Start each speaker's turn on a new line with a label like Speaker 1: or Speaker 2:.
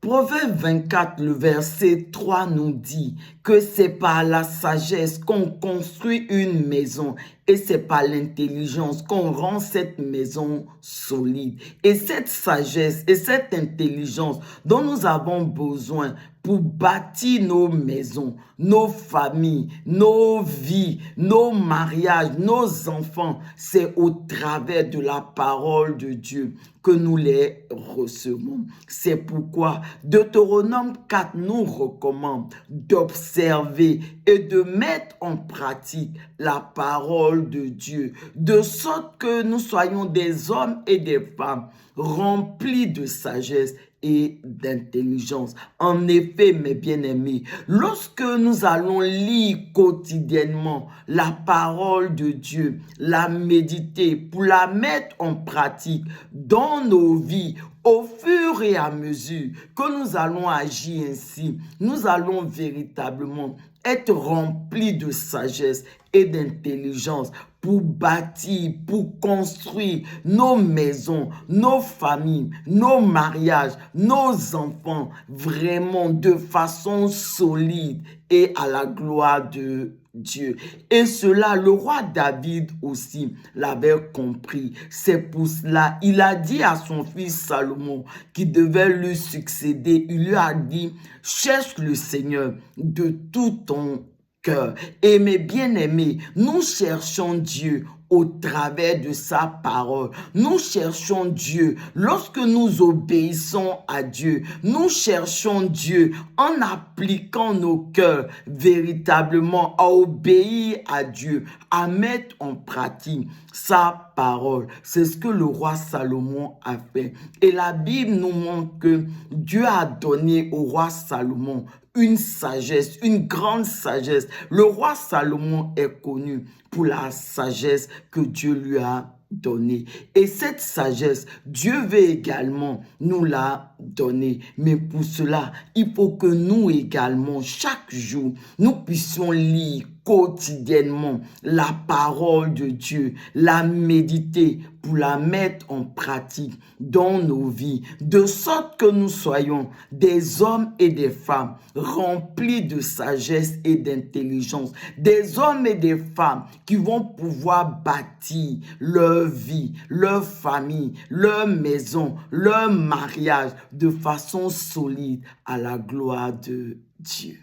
Speaker 1: Proverbe 24, le verset 3 nous dit que c'est par la sagesse qu'on construit une maison et c'est par l'intelligence qu'on rend cette maison solide. Et cette sagesse et cette intelligence dont nous avons besoin pour bâtir nos maisons, nos familles, nos vies, nos mariages, nos enfants, c'est au travers de la parole de Dieu que nous les recevons. C'est pourquoi Deutéronome 4 nous recommande d'observer et de mettre en pratique la parole de Dieu, de sorte que nous soyons des hommes et des femmes remplis de sagesse et d'intelligence. En effet, mes bien-aimés, lorsque nous allons lire quotidiennement la parole de Dieu, la méditer pour la mettre en pratique dans nos vies, au fur et à mesure que nous allons agir ainsi, nous allons véritablement être remplis de sagesse et d'intelligence pour bâtir, pour construire nos maisons, nos familles, nos mariages, nos enfants, vraiment de façon solide et à la gloire de Dieu. Et cela, le roi David aussi l'avait compris. C'est pour cela, il a dit à son fils Salomon qui devait lui succéder, il lui a dit, cherche le Seigneur de tout ton cœur. Et mes bien-aimés, nous cherchons Dieu au travers de sa parole. Nous cherchons Dieu lorsque nous obéissons à Dieu. Nous cherchons Dieu en appliquant nos cœurs véritablement à obéir à Dieu, à mettre en pratique sa parole. C'est ce que le roi Salomon a fait. Et la Bible nous montre que Dieu a donné au roi Salomon une sagesse, une grande sagesse. Le roi Salomon est connu pour la sagesse que Dieu lui a donnée. Et cette sagesse, Dieu veut également nous la donner. Mais pour cela, il faut que nous également, chaque jour, nous puissions lire quotidiennement la parole de Dieu, la méditer pour la mettre en pratique dans nos vies, de sorte que nous soyons des hommes et des femmes remplis de sagesse et d'intelligence, des hommes et des femmes qui vont pouvoir bâtir leur vie, leur famille, leur maison, leur mariage de façon solide à la gloire de Dieu.